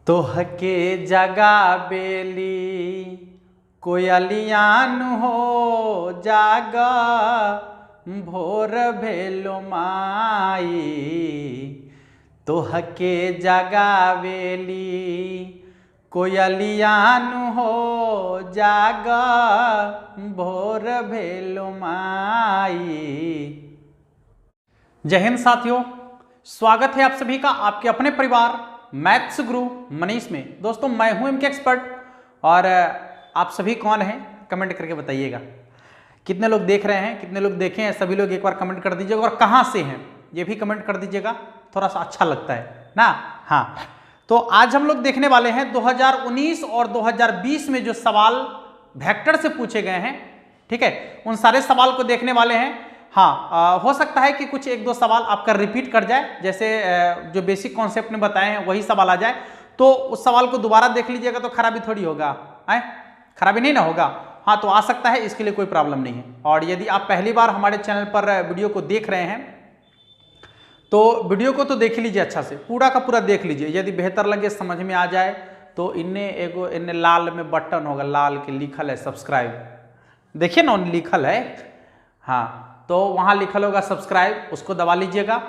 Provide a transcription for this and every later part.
तोहके जगा बेली कोयलियान हो जागा भोर भेलो माई। तोहके जगा बेली कोयलियान हो जागा भोर भेलो माई। जय हिंद साथियों, स्वागत है आप सभी का आपके अपने परिवार मैथ्स गुरु मनीष में। दोस्तों मैं हूं इनके एक्सपर्ट और आप सभी कौन हैं कमेंट करके बताइएगा। कितने लोग देख रहे हैं, कितने लोग देखे हैं, सभी लोग एक बार कमेंट कर दीजिएगा और कहां से हैं ये भी कमेंट कर दीजिएगा, थोड़ा सा अच्छा लगता है ना। हाँ, तो आज हम लोग देखने वाले हैं 2019 और 2020 में जो सवाल वेक्टर से पूछे गए हैं, ठीक है, उन सारे सवाल को देखने वाले हैं। हाँ, हो सकता है कि कुछ एक दो सवाल आपका रिपीट कर जाए, जैसे जो बेसिक कॉन्सेप्ट में बताए हैं वही सवाल आ जाए, तो उस सवाल को दोबारा देख लीजिएगा तो खराबी थोड़ी होगा, खराबी नहीं ना होगा। हाँ, तो आ सकता है, इसके लिए कोई प्रॉब्लम नहीं है। और यदि आप पहली बार हमारे चैनल पर वीडियो को देख रहे हैं तो वीडियो को तो देख लीजिए, अच्छा से पूरा का पूरा देख लीजिए। यदि बेहतर लगे, समझ में आ जाए तो इन्हें लाल में बटन होगा, लाल के लिखल है सब्सक्राइब, देखिए ना लिखल है, हाँ, तो वहाँ लिखल होगा सब्सक्राइब, उसको दबा लीजिएगा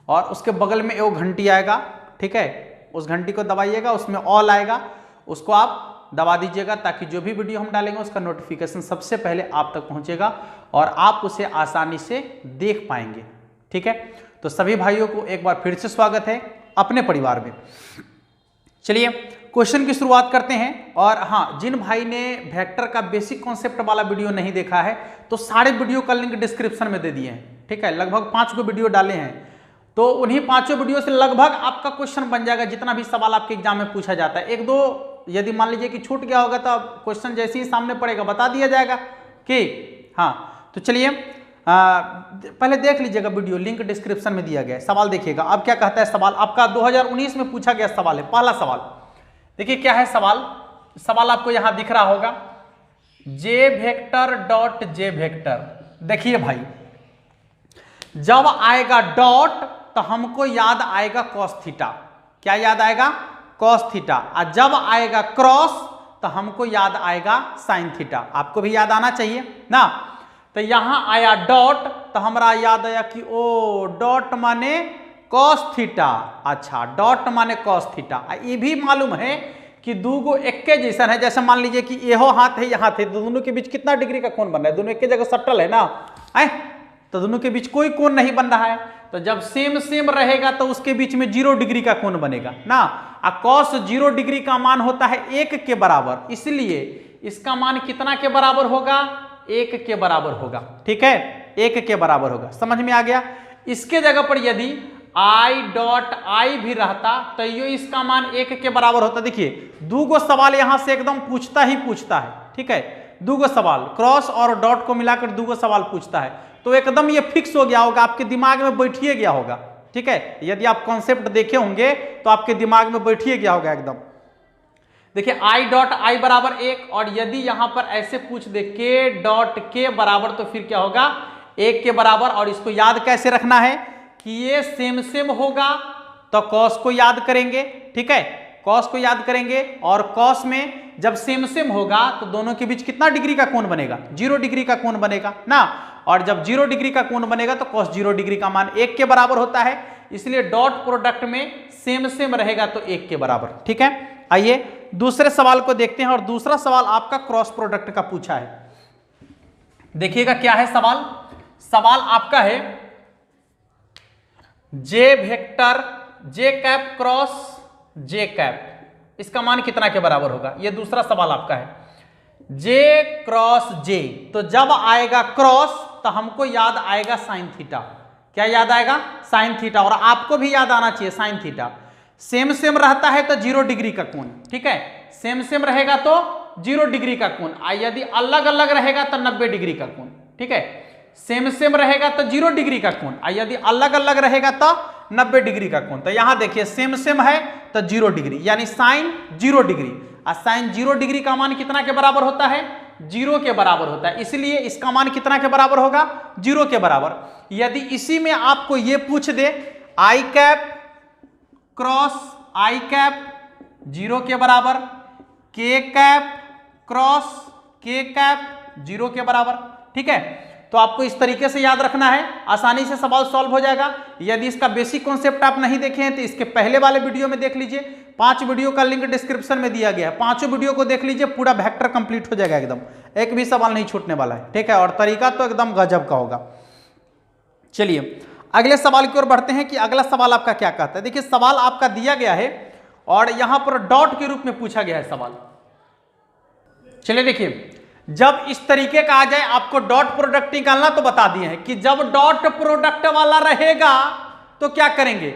और उसके बगल में एक घंटी आएगा, ठीक है, उस घंटी को दबाइएगा, उसमें ऑल आएगा, उसको आप दबा दीजिएगा ताकि जो भी वीडियो हम डालेंगे उसका नोटिफिकेशन सबसे पहले आप तक पहुंचेगा और आप उसे आसानी से देख पाएंगे, ठीक है। तो सभी भाइयों को एक बार फिर से स्वागत है अपने परिवार में। चलिए क्वेश्चन की शुरुआत करते हैं। और हाँ, जिन भाई ने वेक्टर का बेसिक कॉन्सेप्ट वाला वीडियो नहीं देखा है तो सारे वीडियो का लिंक डिस्क्रिप्शन में दे दिए हैं, ठीक है, लगभग 5 को वीडियो डाले हैं, तो उन्हीं 5 वीडियो से लगभग आपका क्वेश्चन बन जाएगा जितना भी सवाल आपके एग्जाम में पूछा जाता है। एक दो यदि मान लीजिए कि छूट गया होगा तो क्वेश्चन जैसे ही सामने पड़ेगा बता दिया जाएगा कि हाँ। तो चलिए पहले देख लीजिएगा वीडियो, लिंक डिस्क्रिप्शन में दिया गया है। सवाल देखिएगा अब क्या कहता है सवाल, आपका 2019 में पूछा गया सवाल है। पहला सवाल देखिए क्या है सवाल आपको यहां दिख रहा होगा, जे वेक्टर डॉट जे वेक्टर। देखिए भाई, जब आएगा डॉट तो हमको याद आएगा कॉस थीटा। क्या याद आएगा? Cos theta. और जब आएगा क्रॉस तो हमको याद आएगा साइन थीटा। आपको भी याद आना चाहिए ना। तो यहां आया डॉट तो हमारा याद आया कि ओ डॉट माने कॉस थीटा। अच्छा, डॉट माने कॉस थीटा। ये भी मालूम है कि दूगो एक्के जैसा है, जैसे मान लीजिए कि यहो हाथ है यहाँ थे, तो दोनों के बीच कितना डिग्री का कोण बन रहा है? दोनों एक जगह सटल है ना, तो दोनों के बीच कोई कोण नहीं बन रहा है। तो जब सेम सेम रहेगा तो उसके बीच में 0 डिग्री का कोण बनेगा ना। कॉस 0 डिग्री का मान होता है 1 के बराबर, इसलिए इसका मान कितना के बराबर होगा? 1 के बराबर होगा, ठीक है, 1 के बराबर होगा। समझ में आ गया? इसके जगह पर यदि आई डॉट आई भी रहता तो ये इसका मान 1 के बराबर होता। देखिए दूगो सवाल यहां से एकदम पूछता है, ठीक है, दूगो सवाल क्रॉस और डॉट को मिलाकर दूगो सवाल पूछता है, तो एकदम ये फिक्स हो गया होगा, आपके दिमाग में बैठिए गया होगा, ठीक है। यदि आप कॉन्सेप्ट देखे होंगे तो आपके दिमाग में बैठिए गया होगा एकदम। देखिए आई डॉट आई बराबर 1, और यदि यहां पर ऐसे पूछ दे के डॉट के बराबर तो फिर क्या होगा? 1 के बराबर। और इसको याद कैसे रखना है कि ये सेम सेम होगा तो कॉस को याद करेंगे, ठीक है, कॉस को याद करेंगे। और कॉस में जब सेम सेम होगा तो दोनों के बीच कितना डिग्री का कोण बनेगा? 0 डिग्री का कोण बनेगा ना। और जब 0 डिग्री का कोण बनेगा तो कॉस 0 डिग्री का मान 1 के बराबर होता है, इसलिए डॉट प्रोडक्ट में सेम सेम रहेगा तो 1 के बराबर, ठीक है। आइए दूसरे सवाल को देखते हैं। और दूसरा सवाल आपका क्रॉस प्रोडक्ट का पूछा है। देखिएगा क्या है सवाल आपका है जे वेक्टर जे कैप क्रॉस जे कैप, इसका मान कितना के बराबर होगा? ये दूसरा सवाल आपका है, जे क्रॉस जे। तो जब आएगा क्रॉस तो हमको याद आएगा साइन थीटा। क्या याद आएगा? Sine theta. और आपको भी याद आना चाहिए साइन थीटा। सेम सेम रहता है तो 0 डिग्री का कोण, ठीक है, सेम सेम रहेगा तो 0 डिग्री का कोण। यदि अलग अलग रहेगा तो 90 डिग्री का कोण, ठीक है, सेम सेम रहेगा तो 0 डिग्री का कोण, यदि अलग अलग रहेगा तो 90 डिग्री का कोण। तो यहां देखिए सेम सेम है तो 0 डिग्री, यानी साइन 0 डिग्री। और साइन 0 डिग्री का मान कितना के बराबर होता है? 0 के बराबर होता है, इसलिए इसका मान कितना के बराबर होगा? 0 के बराबर। यदि इसी में आपको ये पूछ दे आई कैप क्रॉस आई कैप 0 के बराबर, k cap cross k cap 0 के बराबर। ठीक है, तो आपको इस तरीके से याद रखना है, आसानी से सवाल सॉल्व हो जाएगा। यदि इसका बेसिक कॉन्सेप्ट आप नहीं देखे हैं तो इसके पहले वाले वीडियो में देख लीजिए, 5 वीडियो का लिंक डिस्क्रिप्शन में दिया गया है, 5 वीडियो को देख लीजिए, पूरा वेक्टर कंप्लीट हो जाएगा एकदम, एक भी सवाल नहीं छूटने वाला है। ठीक है, और तरीका तो एकदम गजब का होगा। चलिए अगले सवाल की ओर बढ़ते हैं कि अगला सवाल आपका क्या कहता है। देखिए सवाल आपका दिया गया है और यहां पर डॉट के रूप में पूछा गया है सवाल। चलिए देखिए, जब इस तरीके का आ जाए आपको डॉट प्रोडक्ट निकालना तो बता दिए हैं कि जब डॉट प्रोडक्ट वाला रहेगा तो क्या करेंगे।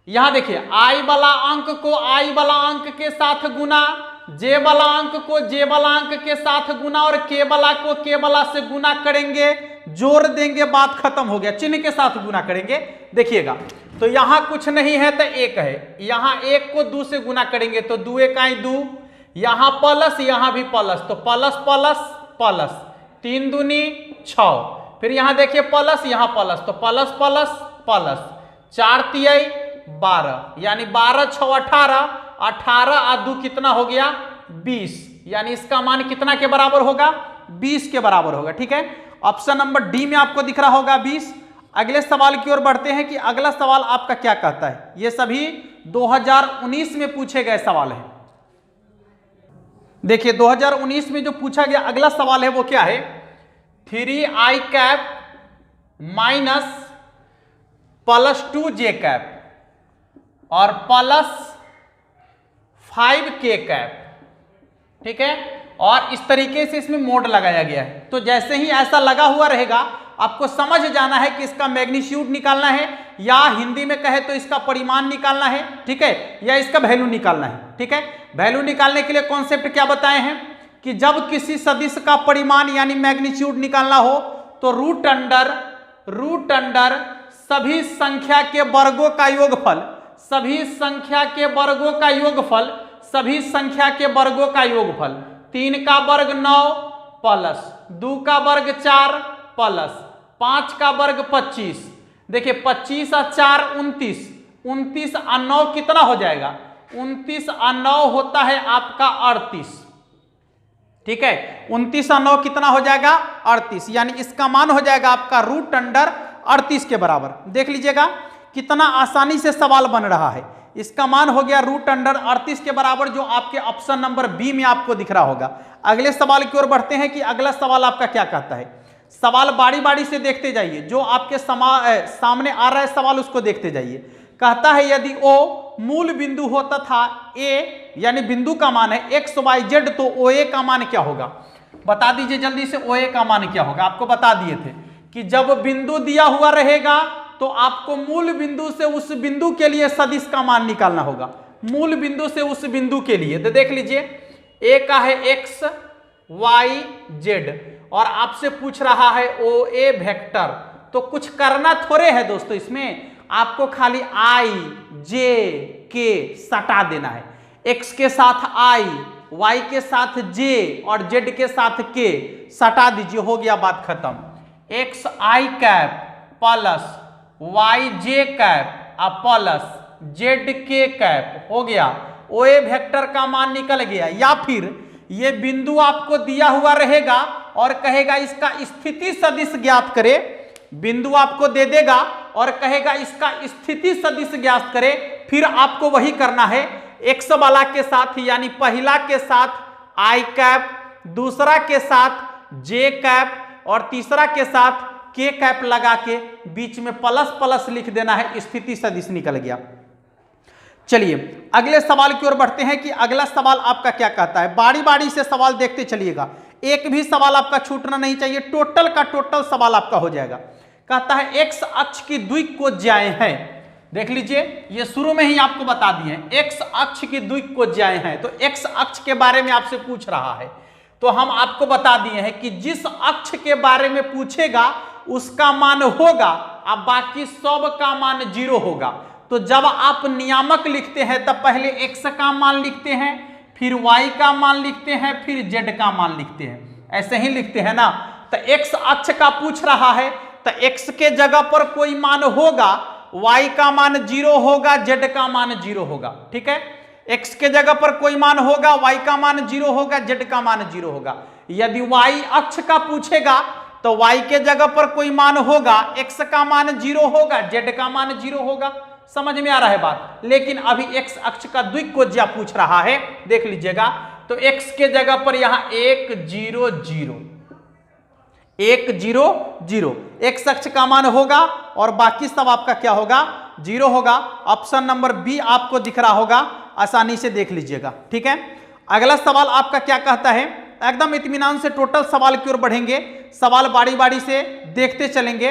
यहां देखिए आई वाला अंक को आई वाला अंक के साथ गुना, जे वाला अंक को जे वाला अंक के साथ गुना और के वाला को के वाला से गुना करेंगे, जोड़ देंगे, बात खत्म हो गया, चिन्ह के साथ गुना करेंगे। देखिएगा तो यहां कुछ नहीं है तो एक है, यहां एक को 2 से गुना करेंगे तो 2 1 2, यहां प्लस यहां भी प्लस, तो प्लस प्लस प्लस, 3 दूनी 6, फिर यहां देखिए प्लस यहां प्लस, तो प्लस प्लस प्लस, 4 तिहाई 12, यानी 12 6 18, 18 और 2 कितना हो गया 20, यानी इसका मान कितना के बराबर होगा 20 के बराबर होगा। ठीक है, ऑप्शन नंबर डी में आपको दिख रहा होगा 20। अगले सवाल की ओर बढ़ते हैं कि अगला सवाल आपका क्या कहता है। ये सभी 2019 में पूछे गए सवाल हैं। देखिए 2019 में जो पूछा गया अगला सवाल है वो क्या है, 3i cap minus +2j cap और +5k कैप। ठीक है, और इस तरीके से इसमें मोड लगाया गया है। तो जैसे ही ऐसा लगा हुआ रहेगा आपको समझ जाना है कि इसका मैग्नीट्यूड निकालना है, या हिंदी में कहे तो इसका परिमाण निकालना है। ठीक है, या इसका वैल्यू निकालना है। ठीक है, वैल्यू निकालने के लिए कॉन्सेप्ट क्या बताए हैं कि जब किसी सदिश का परिमाण यानी मैग्नीट्यूड निकालना हो तो रूट अंडर सभी संख्या के वर्गों का योगफल, सभी संख्या के वर्गों का योगफल, सभी संख्या के वर्गों का योगफल, 3 का वर्ग 9 प्लस 2 का वर्ग 4 प्लस 5 का वर्ग 25। देखिए 25 और 4 29, 29 और 9 कितना हो जाएगा, 29 और 9 होता है आपका 38। ठीक है, 29 और 9 कितना हो जाएगा 38, यानी इसका मान हो जाएगा आपका रूट अंडर 38 के बराबर। देख लीजिएगा कितना आसानी से सवाल बन रहा है। इसका मान हो गया रूट अंडर 38 के बराबर, जो आपके ऑप्शन नंबर बी में आपको दिख रहा होगा। अगले सवाल की ओर बढ़ते हैं कि अगला सवाल आपका क्या कहता है। सवाल बारी बारी से देखते जाइए, जो आपके सामने आ रहा है सवाल उसको देखते जाइए। कहता है यदि ओ मूल बिंदु हो तथा ए यानी बिंदु का मान है एक्स वाई जेड, तो ओ ए का मान क्या होगा। बता दीजिए जल्दी से, ओ ए का मान क्या होगा। आपको बता दिए थे कि जब बिंदु दिया हुआ रहेगा तो आपको मूल बिंदु से उस बिंदु के लिए सदिश का मान निकालना होगा, मूल बिंदु से उस बिंदु के लिए। तो देख लीजिए ए का है एक्स वाई जेड और आपसे पूछ रहा है ओ ए वेक्टर, तो कुछ करना थोड़े है दोस्तों, इसमें आपको खाली आई जे के सटा देना है। एक्स के साथ आई, वाई के साथ जे और जेड के साथ के सटा दीजिए, हो गया बात खत्म। एक्स आई कैप प्लस वाई जे कैप प्लस जेड के कैप हो गया, ओ ए वेक्टर का मान निकल गया। या फिर ये बिंदु आपको दिया हुआ रहेगा और कहेगा इसका स्थिति सदिश ज्ञात करे, बिंदु आपको दे देगा और कहेगा इसका स्थिति सदिश ज्ञात करे, फिर आपको वही करना है। एक्स वाला के साथ यानी पहला के साथ आई कैप, दूसरा के साथ जे कैप और तीसरा के साथ के कैप लगा के बीच में प्लस प्लस लिख देना है, स्थिति सदिश निकल गया। चलिए अगले सवाल की ओर बढ़ते हैं कि अगला सवाल आपका क्या कहता है। बारी बारी से सवाल देखते चलिएगा, एक भी सवाल आपका छूटना नहीं चाहिए, टोटल का टोटल सवाल आपका हो जाएगा। कहता है एक्स अक्ष की द्विकोज्याएं हैं। देख लीजिए ये शुरू में ही आपको बता दिए हैं, एक्स अक्ष की द्विकोज्याएं हैं, तो एक्स अक्ष के बारे में आपसे पूछ रहा है। तो हम आपको बता दिए हैं कि जिस अक्ष के बारे में पूछेगा उसका मान होगा, अब बाकी सब का मान 0 होगा। तो जब आप नियामक लिखते हैं तब पहले x का मान लिखते हैं, फिर y का मान लिखते हैं, फिर z का मान लिखते हैं, ऐसे ही लिखते हैं ना। तो x अक्ष का पूछ रहा है तो x के जगह पर कोई मान होगा, y का मान 0 होगा, z का मान 0 होगा। ठीक है, x के जगह पर कोई मान होगा, y का मान 0 होगा, z का मान 0 होगा। यदि y अक्ष का पूछेगा तो y के जगह पर कोई मान होगा, x का मान 0 होगा, z का मान 0 होगा। समझ में आ रहा है बात। लेकिन अभी x अक्ष का द्विकोज्या पूछ रहा है, देख लीजिएगा। तो x के जगह पर यहां 1 0 0 1 0 0 x अक्ष का मान होगा और बाकी सब आपका क्या होगा, 0 होगा। ऑप्शन नंबर बी आपको दिख रहा होगा, आसानी से देख लीजिएगा। ठीक है, अगला सवाल आपका क्या कहता है, एकदम इत्मीनान से टोटल सवाल की ओर बढ़ेंगे, सवाल बारी बारी से देखते चलेंगे।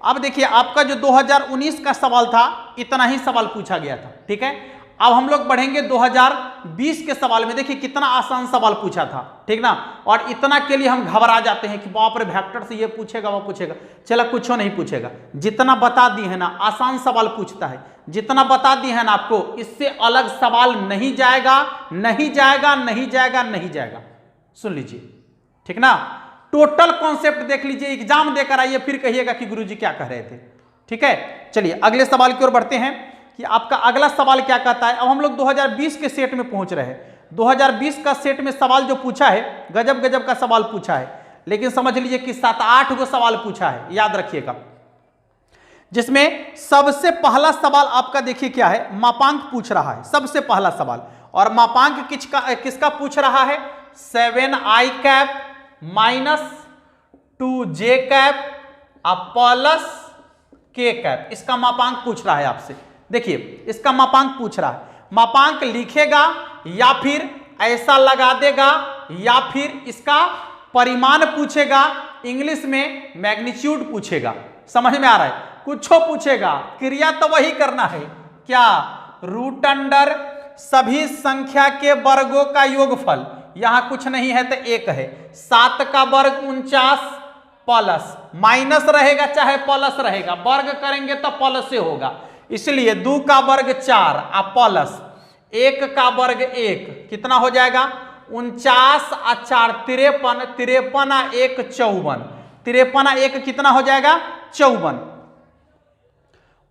अब देखिए आपका जो 2019 का सवाल था इतना ही सवाल पूछा गया था। ठीक है, अब हम लोग बढ़ेंगे 2020 के सवाल में। देखिए कितना आसान सवाल पूछा था, ठीक ना। और इतना के लिए हम घबरा जाते हैं कि बाप रे वेक्टर से ये पूछेगा वो पूछेगा। चला कुछ नहीं पूछेगा, जितना बता दी है ना आसान सवाल पूछता है, जितना बता दी है ना आपको, इससे अलग सवाल नहीं जाएगा, नहीं जाएगा, नहीं जाएगा, नहीं जाएगा। सुन लीजिए, ठीक ना। टोटल कॉन्सेप्ट देख लीजिए, एग्जाम देकर आइए फिर कहिएगा कि गुरुजी क्या कह रहे थे। ठीक है, चलिए अगले सवाल की ओर बढ़ते हैं कि आपका अगला सवाल क्या कहता है। अब हम लोग 2020 के सेट में पहुंच रहे हैं। 2020 का सेट में सवाल जो पूछा है, गजब गजब का सवाल पूछा है। लेकिन समझ लीजिए कि 7-8 गो सवाल पूछा है, याद रखिएगा। जिसमें सबसे पहला सवाल आपका देखिए क्या है, मापांक पूछ रहा है, सबसे पहला सवाल। और मापांक किसका पूछ रहा है, 7i cap minus 2j cap plus k cap, इसका मापांक पूछ रहा है आपसे। देखिए इसका मापांक पूछ रहा है, मापांक लिखेगा या फिर ऐसा लगा देगा या फिर इसका परिमाण पूछेगा, इंग्लिश में मैग्नीट्यूड पूछेगा। समझ में आ रहा है, कुछ पूछेगा, क्रिया तो वही करना है क्या, रूट अंडर सभी संख्या के वर्गों का योगफल। यहां कुछ नहीं है तो 1 है, 7 का वर्ग 49 प्लस माइनस रहेगा चाहे प्लस रहेगा, वर्ग करेंगे तो प्लस से होगा, इसलिए 2 का वर्ग 4 प्लस 1 का वर्ग 1 कितना हो जाएगा, 49 और 4 53, 53 और 1 54, 53 और 1 कितना हो जाएगा 54,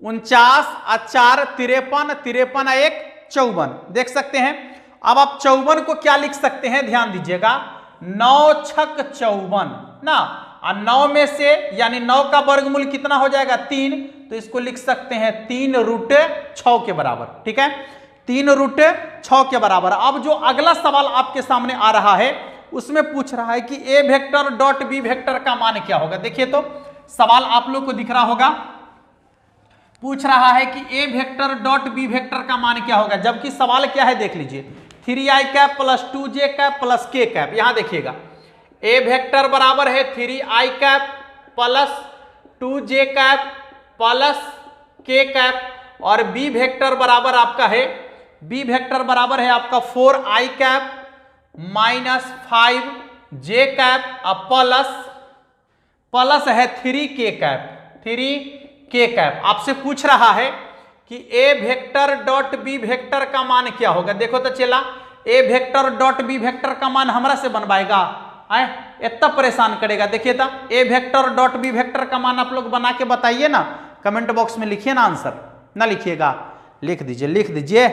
49 और 4 53, 53 और 1 54। देख सकते हैं। अब आप 54 को क्या लिख सकते हैं, ध्यान दीजिएगा, 9 छक 54 ना, और 9 में से यानी 9 का वर्गमूल कितना हो जाएगा 3, तो इसको लिख सकते हैं 3 रूट 6 के बराबर। ठीक है, 3 रूट 6 के बराबर। अब जो अगला सवाल आपके सामने आ रहा है उसमें पूछ रहा है कि ए वेक्टर डॉट बी वेक्टर का मान क्या होगा। देखिए तो सवाल आप लोग को दिख रहा होगा, पूछ रहा है कि ए वेक्टर डॉट बी वेक्टर का मान क्या होगा, जबकि सवाल क्या है देख लीजिए, 3i cap plus 2j cap plus k cap. यहां देखिएगा ए वेक्टर बराबर है 3i cap plus 2j cap plus k cap, और बी वेक्टर बराबर आपका है, बी वेक्टर बराबर है आपका 4i cap minus 5j cap plus है 3k कैप, 3k कैप। आपसे पूछ रहा है कि ए वेक्टर डॉट बी वेक्टर का मान क्या होगा। देखो तो चला, ए वेक्टर डॉट बी वेक्टर का मान हमरा से बनवाएगा, इतना परेशान करेगा। देखिए तो ए वेक्टर डॉट बी वेक्टर का मान आप लोग बना के बताइए ना, कमेंट बॉक्स में लिखिए ना आंसर, ना लिखिएगा, लिख दीजिए, लिख दीजिए,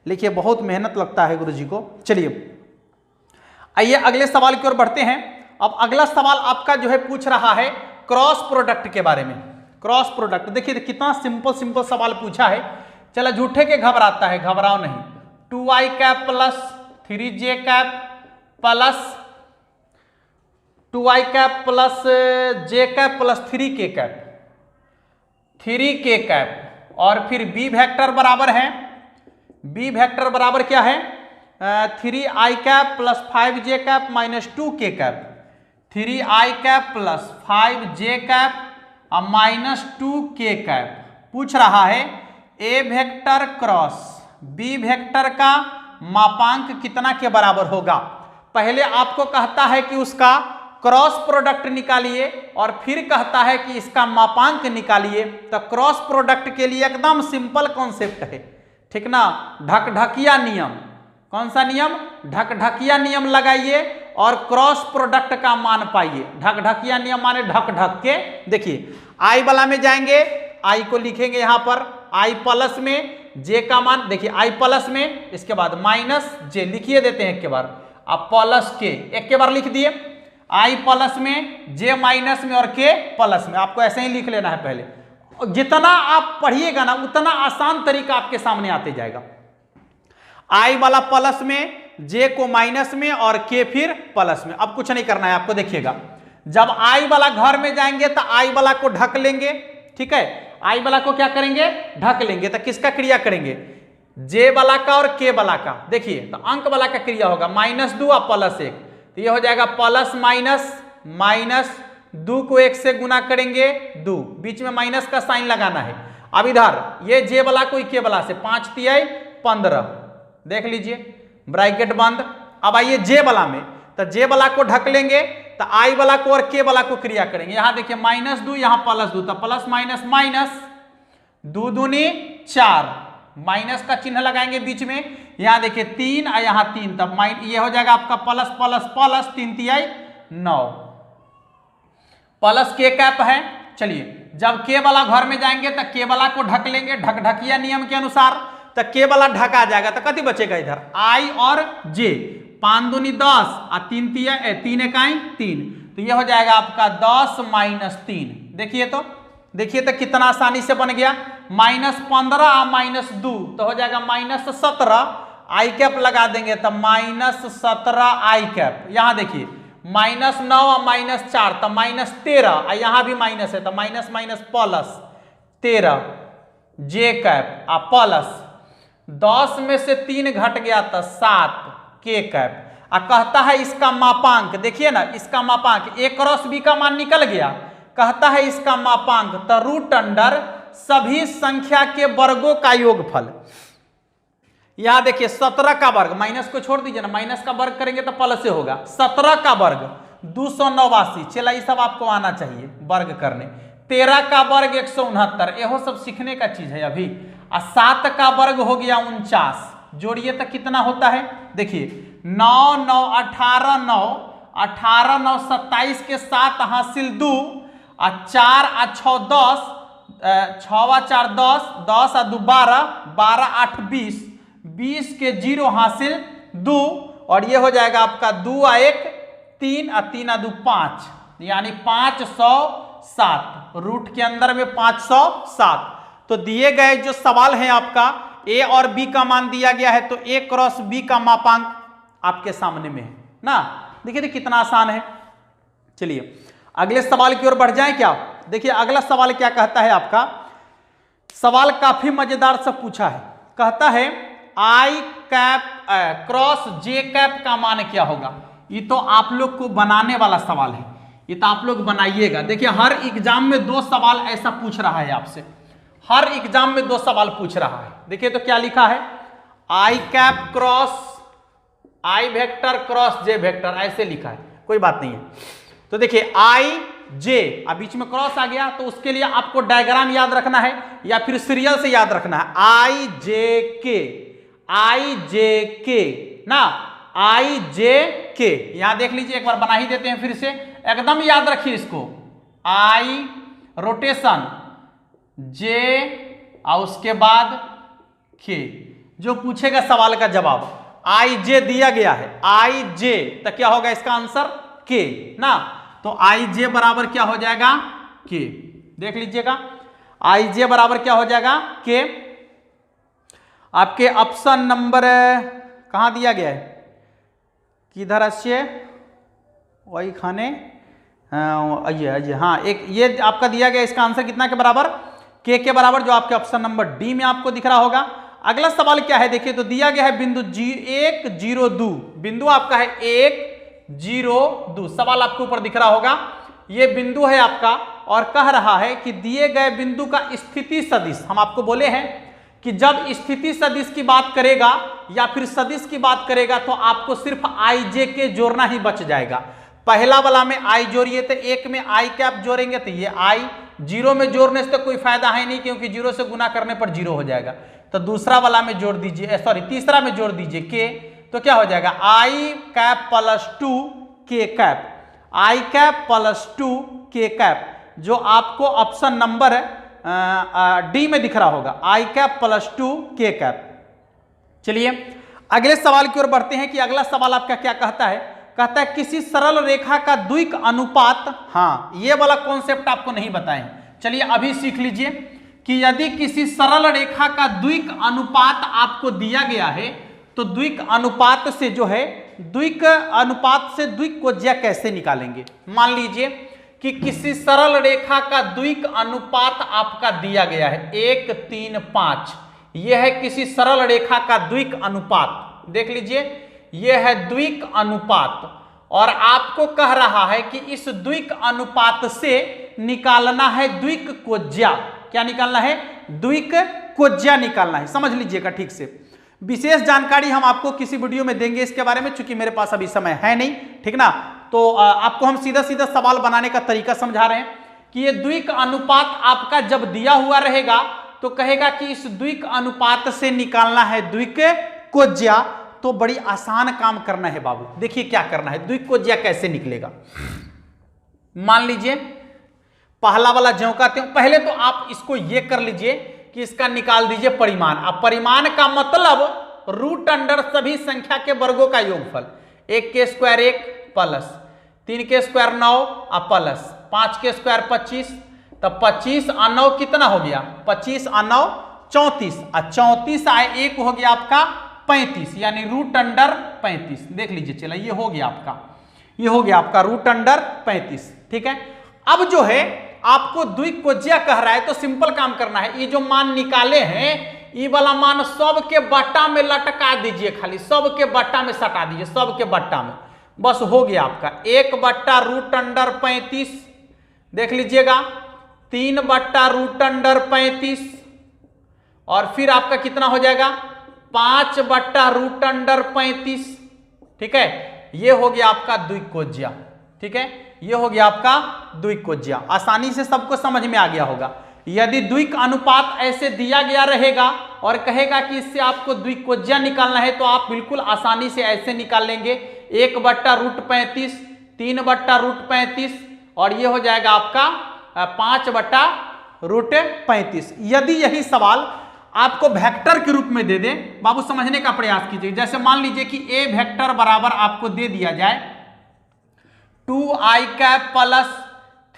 लिखिए, बहुत मेहनत लगता है गुरुजी को। चलिए आइए अगले सवाल की ओर बढ़ते हैं। अब अगला सवाल आपका जो है पूछ रहा है क्रॉस प्रोडक्ट के बारे में। क्रॉस प्रोडक्ट देखिए कितना सिंपल सिंपल सवाल पूछा है। चला झूठे के घबराता है, घबराओ नहीं। 2i cap plus 3j cap plus 2i cap plus j cap plus 3k cap, 3k cap, और फिर b वेक्टर बराबर है, b वेक्टर बराबर क्या है 3i cap plus 5j cap minus 2k cap, 3i cap plus 5j cap minus 2k cap. पूछ रहा है ए वेक्टर क्रॉस बी वेक्टर का मापांक कितना के बराबर होगा। पहले आपको कहता है कि उसका क्रॉस प्रोडक्ट निकालिए और फिर कहता है कि इसका मापांक निकालिए। तो क्रॉस प्रोडक्ट के लिए एकदम सिंपल कॉन्सेप्ट है, ठीक ना, ढकढकिया नियम। कौन सा नियम, ढकढकिया नियम लगाइए और क्रॉस प्रोडक्ट का मान पाइए। ढकढकिया नियम माने ढक ढक के। देखिए आई वाला में जाएंगे, आई को लिखेंगे यहां पर, आई प्लस में जे का मान देखिए आई प्लस में, इसके बाद माइनस जे लिखिए देते हैं एक के बार, अब प्लस के एक के बार लिख दिए, आई प्लस में, जे माइनस में और के प्लस में। आपको ऐसे ही लिख लेना है पहले, जितना आप पढ़िएगा ना उतना आसान तरीका आपके सामने आते जाएगा। आई वाला प्लस में, जे को माइनस में और के फिर प्लस में। अब कुछ नहीं करना है आपको, देखिएगा जब आई वाला घर में जाएंगे तो आई वाला को ढक लेंगे, ठीक है, आई वाला को क्या करेंगे, ढक लेंगे। तो किसका क्रिया करेंगे, जे वाला का और के वाला का। देखिए तो अंक वाला का क्रिया होगा -2 और +1, तो ये हो जाएगा प्लस माइनस, माइनस 2 को 1 से गुना करेंगे 2, बीच में माइनस का साइन लगाना है। अब इधर ये जे वाला को के वाला से 5 तिहाई 15, देख लीजिए ब्रैकेट बंद। अब आइए जे वाला में, तो जे वाला को ढक लेंगे, तो आई वाला को और के वाला को क्रिया करेंगे। यहां देखिए -2 यहां +2, तो प्लस माइनस माइनस, 2 दूनी 4, माइनस का चिन्ह लगाएंगे बीच में। यहां देखिए 3 और यहां 3, तब ये हो जाएगा आपका प्लस प्लस प्लस 3 तिहाई 9, प्लस के कैप है। चलिए जब के वाला घर में जाएंगे तो के वाला को ढक लेंगे, ढकिया नियम के अनुसार, तो के वाला ढका जाएगा, तो कति बचेगा इधर आई और जे, 5 दूनी 10 और 3 इकाई 3, तो ये हो जाएगा आपका 10 - 3। देखिए तो कितना आसानी से बन गया, -15 और -2 तो हो जाएगा -17, आई कैप लगा देंगे तो -17 आई कैप। यहां देखिए -9 और -4 तो -13, और यहां भी माइनस है तो माइनस माइनस प्लस 13 जे कैप और प्लस 10 में से 3 घट गया तो 7 के कैप। और कहता है इसका मापांक, देखिए ना इसका मापांक a क्रॉस b का मान निकल गया, कहता है इसका मापांक तो √अंडर सभी संख्या के वर्गों का योगफल। यहां देखिए 17 का वर्ग, माइनस को छोड़ दीजिए ना, माइनस का वर्ग करेंगे तो प्लस से होगा, 17 का वर्ग 289, चला ये सब आपको आना चाहिए वर्ग करने, 13 का वर्ग 169, यहो सब सीखने का चीज है अभी, और 7 का वर्ग हो गया 49, जोड़िए तो कितना होता है, देखिए 9 9 18 9 18 9 27 के 7 हासिल 2 और 4 और 6 10, 6 और 4 10, 10 और 2 12, 12 8 20, 20 के 0 हासिल 2, और ये हो जाएगा आपका 2 और 1 3 और 3 और 2 5, यानी 507, रूट के अंदर में 507। तो दिए गए जो सवाल है आपका ए और बी का मान दिया गया है, तो ए क्रॉस बी का मापांक आपके सामने में है ना। देखिए कितना आसान है। चलिए अगले सवाल की ओर बढ़ जाए क्या। देखिए अगला सवाल क्या कहता है आपका, सवाल काफी मजेदार सा पूछा है, कहता है I cap cross J cap का मान क्या होगा। ये तो आप लोग को बनाने वाला सवाल है, ये तो आप लोग बनाइएगा। देखिए हर एग्जाम में 2 सवाल ऐसा पूछ रहा है आपसे, हर एग्जाम में 2 सवाल पूछ रहा है। देखिए तो क्या लिखा है, I cap cross I vector cross J vector, ऐसे लिखा है, कोई बात नहीं है। तो देखिए आई जे, अब बीच में क्रॉस आ गया, तो उसके लिए आपको डायग्राम याद रखना है या फिर सीरियल से याद रखना है। आई जे के ना, आई जे के, यहां देख लीजिए एक बार बना ही देते हैं फिर से, एकदम याद रखिए इसको। आई रोटेशन जे और उसके बाद के, जो पूछेगा सवाल का जवाब आई जे दिया गया है, आई जे, तो क्या होगा इसका आंसर के ना। तो आई जे बराबर क्या हो जाएगा के, देख लीजिएगा आई जे बराबर क्या हो जाएगा के। आपके ऑप्शन नंबर कहां दिया गया है, किधर अच्छे वही खाने अजय हाँ, एक ये आपका दिया गया, इसका आंसर कितना के बराबर के बराबर, जो आपके ऑप्शन नंबर डी में आपको दिख रहा होगा। अगला सवाल क्या है, देखिए तो दिया गया है बिंदु 1 0 2, बिंदु आपका है 1 0 2, सवाल आपको ऊपर दिख रहा होगा, ये बिंदु है आपका, और कह रहा है कि दिए गए बिंदु का स्थिति सदिश। हम आपको बोले हैं कि जब स्थिति सदिश की बात करेगा या फिर सदिश की बात करेगा तो आपको सिर्फ आई जे के जोड़ना ही बच जाएगा। पहला वाला में आई जोड़िए तो एक में आई कैप जोड़ेंगे तो ये आई, 0 में जोड़ने से तो कोई फायदा है नहीं क्योंकि 0 से गुना करने पर 0 हो जाएगा। तो दूसरा वाला में जोड़ दीजिए, सॉरी तीसरा में जोड़ दीजिए के, तो क्या हो जाएगा आई कैप प्लस 2 के कैप, आई कैप प्लस 2 के कैप, जो आपको ऑप्शन नंबर डी में दिख रहा होगा, आई कैप प्लस 2 के कैप। चलिए अगले सवाल की ओर बढ़ते हैं कि अगला सवाल आपका क्या कहता है। कहता है किसी सरल रेखा का द्विक अनुपात, हाँ ये वाला कॉन्सेप्ट आपको नहीं बताए, चलिए अभी सीख लीजिए कि यदि किसी सरल रेखा का द्विक अनुपात आपको दिया गया है तो द्विक अनुपात से जो है द्विक अनुपात से द्विक कोज्या कैसे निकालेंगे। मान लीजिए कि किसी सरल रेखा का द्विक अनुपात आपका दिया गया है 1, 3, 5, यह है किसी सरल रेखा का द्विक अनुपात। देख लीजिए यह है द्विक अनुपात और आपको कह रहा है कि इस द्विक अनुपात से निकालना है द्विक कोज्या। क्या निकालना है? द्विक कोज्या निकालना है। समझ लीजिएगा ठीक से, विशेष जानकारी हम आपको किसी वीडियो में देंगे इसके बारे में, चूंकि मेरे पास अभी समय है नहीं, ठीक ना। तो आपको हम सीधा सीधा सवाल बनाने का तरीका समझा रहे हैं कि ये द्विक अनुपात आपका जब दिया हुआ रहेगा तो कहेगा कि इस द्विक अनुपात से निकालना है द्विक कोज्या। तो बड़ी आसान काम करना है बाबू, देखिए क्या करना है, द्विक कोज्या कैसे निकलेगा। मान लीजिए पहला वाला ज्यों का त्यों, पहले तो आप इसको ये कर लीजिए कि इसका निकाल दीजिए परिमाण। अब परिमाण का मतलब रूट अंडर सभी संख्या के वर्गों का योगफल, 1 के स्क्वायर 1 प्लस 3 के स्क्वायर 9 और प्लस 5 के स्क्वायर 25, तब 25 और 9 कितना हो गया? 25 और 9 34, और 34 आए 1 हो गया आपका 35, यानी रूट अंडर 35। देख लीजिए चला ये हो गया आपका, ये हो गया आपका रूट अंडर 35। ठीक है, अब जो है आपको द्विक कोज्या कह रहा है तो सिंपल काम करना है, ये जो मान निकाले हैं ये वाला मान सब के बट्टा में लटका दीजिए, खाली सब के बट्टा में सटा दीजिए, सब के बट्टा में, बस हो गया आपका 1 बट्टा रूट अंडर 35। देख लीजिएगा 3 बट्टा रूट अंडर 35 और फिर आपका कितना हो जाएगा 5 बट्टा रूट अंडर 35। ठीक है, ये हो गया आपका द्विक कोज्या। ठीक है, ये हो गया आपका द्विक कोज्या। आसानी से सबको समझ में आ गया होगा। यदि द्विक अनुपात ऐसे दिया गया रहेगा और कहेगा कि इससे आपको द्विक कोज्या निकालना है तो आप बिल्कुल आसानी से ऐसे निकाल लेंगे, 1 बट्टा रूट 35, 3 बट्टा रूट 35 और ये हो जाएगा आपका 5 बट्टा रूट 35। यदि यही सवाल आपको वेक्टर के रूप में दे दे, बाबू समझने का प्रयास कीजिए। जैसे मान लीजिए कि ए वेक्टर बराबर आपको दे दिया जाए 2i cap plus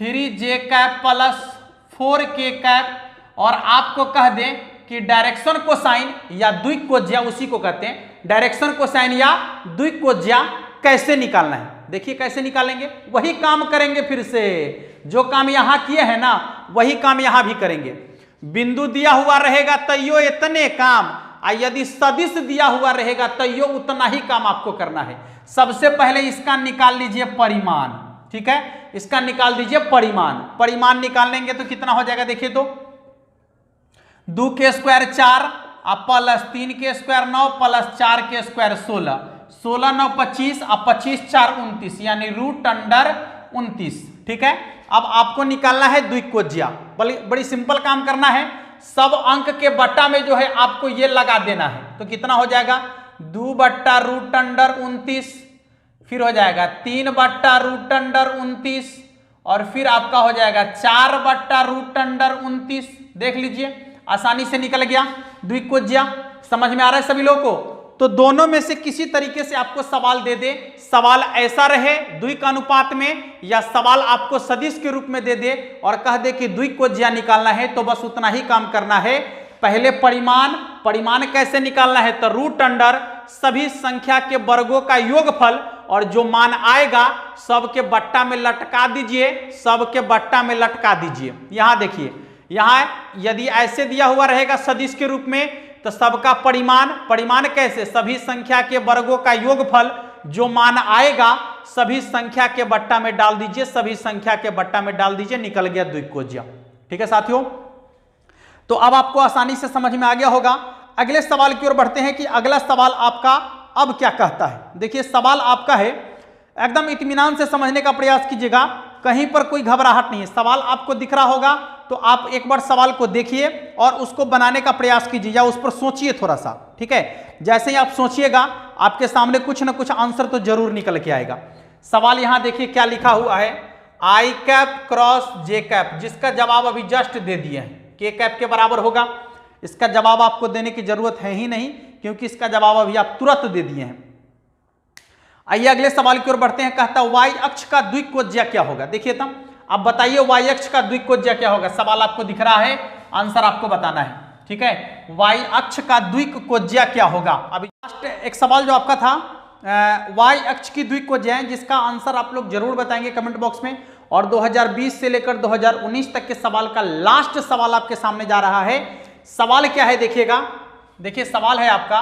3j cap plus 4k cap और आपको कह दें कि डायरेक्शन कोसाइन या द्विक कोज्या, उसी को कहते हैं डायरेक्शन कोसाइन या द्विक कोज्या कैसे निकालना है। देखिए कैसे निकालेंगे, वही काम करेंगे, फिर से जो काम यहां किए हैं ना वही काम यहां भी करेंगे। बिंदु दिया हुआ रहेगा तैयो इतने काम, और यदि सदिश दिया हुआ रहेगा तैयो उतना ही काम आपको करना है। सबसे पहले इसका निकाल लीजिए परिमाण। ठीक है, इसका निकाल दीजिए परिमाण। परिमाण निकाल लेंगे तो कितना हो जाएगा, देखिए तो 2 के स्क्वायर 4 प्लस 3 के स्क्वायर 9 प्लस 4 के स्क्वायर 16, 16 9 25 और 25 4 29, यानी रूट अंडर 29। ठीक है, अब आपको निकालना है द्विक कोज्या। बड़ी सिंपल काम करना है, सब अंक के बट्टा में जो है आपको ये लगा देना है। तो कितना हो जाएगा 2 बट्टा रूट अंडर 29, फिर हो जाएगा 3 बट्टा रूट अंडर 29 और फिर आपका हो जाएगा 4 बट्टा रूट अंडर 29। देख लीजिए आसानी से निकल गया द्विक कोज्या। समझ में आ रहा है सभी लोगों को? तो दोनों में से किसी तरीके से आपको सवाल दे दे, सवाल ऐसा रहे द्विक अनुपात में या सवाल आपको सदिश के रूप में दे दे और कह दे कि द्विक कोज्या निकालना है, तो बस उतना ही काम करना है। पहले परिमाण, परिमाण कैसे निकालना है तो रूट अंडर सभी संख्या के वर्गों का योगफल और जो मान आएगा सबके बट्टा में लटका दीजिए, सबके बट्टा में लटका दीजिए। यहां देखिए, यहां यदि ऐसे दिया हुआ रहेगा सदिश के रूप में तो सबका परिमाण, परिमाण कैसे, सभी संख्या के वर्गों का योगफल, जो मान आएगा सभी संख्या के बट्टा में डाल दीजिए, सभी संख्या के बट्टा में डाल दीजिए, निकल गया द्विक कोज्या। ठीक है साथियों, तो अब आपको आसानी से समझ में आ गया होगा। अगले सवाल की ओर बढ़ते हैं कि अगला सवाल आपका अब क्या कहता है। देखिए सवाल आपका है, एकदम इत्मीनान से समझने का प्रयास कीजिएगा, कहीं पर कोई घबराहट नहीं है। सवाल आपको दिख रहा होगा तो आप एक बार सवाल को देखिए और उसको बनाने का प्रयास कीजिए या उस पर सोचिए थोड़ा सा। ठीक है, जैसे ही आप सोचिएगा आपके सामने कुछ ना कुछ आंसर तो जरूर निकल के आएगा। सवाल यहां देखिए क्या लिखा हुआ है, I cap cross J cap, जिसका जवाब अभी जस्ट दे दिए हैं। के कैप के बराबर होगा। इसका जवाब आपको देने की जरूरत है ही नहीं, क्योंकि इसका जवाब अभी आप तुरंत दे दिए हैं। आइए अगले सवाल की ओर बढ़ते हैं। कहता है वाई अक्ष का द्विकोज्या क्या होगा। देखिए तो अब बताइए वाई अक्ष का द्विकोज्या क्या होगा। सवाल आपको दिख रहा है, आंसर आपको बताना है, ठीक है। वाई अक्ष का द्विकोज्या क्या होगा। अभी लास्ट एक सवाल जो आपका था वाई अक्ष की द्विकोज्या है, जिसका आंसर आप लोग जरूर बताएंगे कमेंट बॉक्स में। और 2020 से लेकर 2019 तक के सवाल का लास्ट सवाल आपके सामने जा रहा है। सवाल क्या है देखिएगा, देखिए सवाल है आपका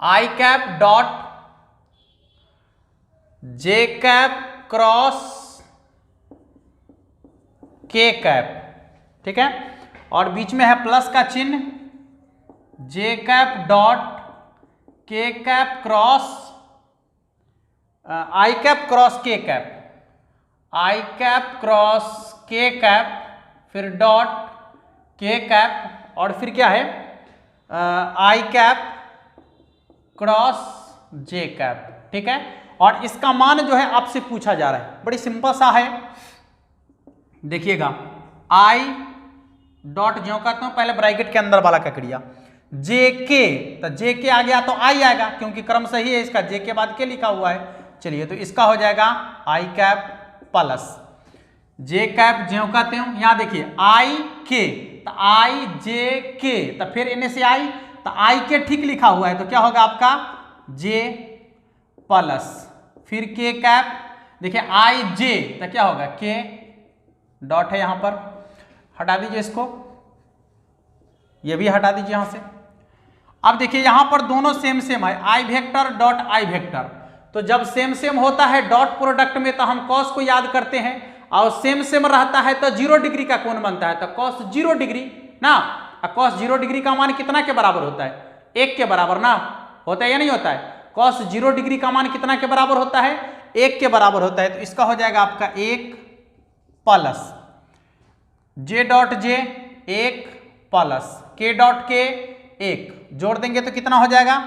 I cap dot J cap cross K cap, ठीक है, और बीच में है प्लस का चिन्ह, J cap dot K cap cross I cap cross K cap, I cap cross K cap, फिर डॉट के कैप, और फिर क्या है I cap cross J cap, ठीक है। और इसका मान जो है आपसे पूछा जा रहा है, बड़ी सिंपल सा है। देखिएगा आई डॉट जो कहता हूं पहले ब्रैकेट के अंदर वाला का क्रिया, जे के, तो जे के आ गया तो आई आएगा, क्योंकि क्रम सही है इसका, जे के बाद के लिखा हुआ है। चलिए तो इसका हो जाएगा आई कैप प्लस जे कैप ज्यों कहते हो, यहां देखिए आई के, तो आई जे के, तो फिर इन्हें से आई, तो आई के ठीक लिखा हुआ है, तो क्या होगा आपका जे प्लस फिर के कैप, देखिए आई जे, तो क्या होगा के, डॉट है यहां पर, हटा दीजिए इसको, ये भी हटा दीजिए यहां से। अब देखिए यहां पर दोनों सेम सेम है, आई वेक्टर डॉट आई वेक्टर, तो जब सेम सेम होता है डॉट प्रोडक्ट में तो हम कॉस को याद करते हैं, और सेम सेम रहता है तो 0 डिग्री का कोण बनता है, तो कॉस 0 डिग्री ना, कॉस 0 डिग्री का मान कितना के बराबर होता है, 1 के बराबर ना होता है या नहीं होता है। कॉस 0 डिग्री का मान कितना के बराबर होता है, 1 के बराबर होता है, तो इसका हो जाएगा आपका 1 plus J dot J 1 plus के डॉट के 1, जोड़ देंगे तो कितना हो जाएगा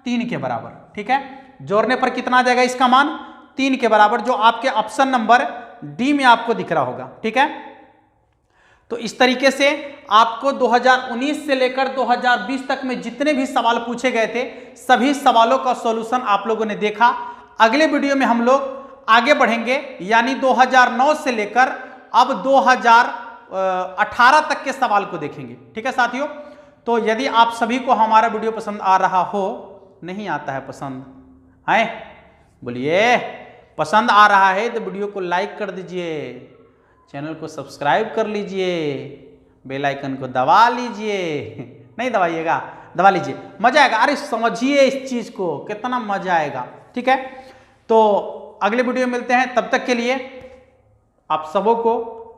3 के बराबर, ठीक है। जोड़ने पर कितना आ जाएगा इसका मान 3 के बराबर, जो आपके ऑप्शन नंबर डी में आपको दिख रहा होगा, ठीक है। तो इस तरीके से आपको 2019 से लेकर 2020 तक में जितने भी सवाल पूछे गए थे सभी सवालों का सॉल्यूशन आप लोगों ने देखा। अगले वीडियो में हम लोग आगे बढ़ेंगे, यानी 2009 से लेकर अब 2018 तक के सवाल को देखेंगे, ठीक है साथियों। तो यदि आप सभी को हमारा वीडियो पसंद आ रहा हो, नहीं आता है पसंद, है बोलिए पसंद आ रहा है तो वीडियो को लाइक कर दीजिए, चैनल को सब्सक्राइब कर लीजिए, बेल आइकन को दबा लीजिए, नहीं दबाइएगा दबा लीजिए, मजा आएगा। अरे समझिए इस चीज को, कितना मजा आएगा, ठीक है। तो अगले वीडियो में मिलते हैं, तब तक के लिए आप सबों को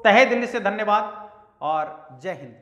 तहे दिल से धन्यवाद और जय हिंद।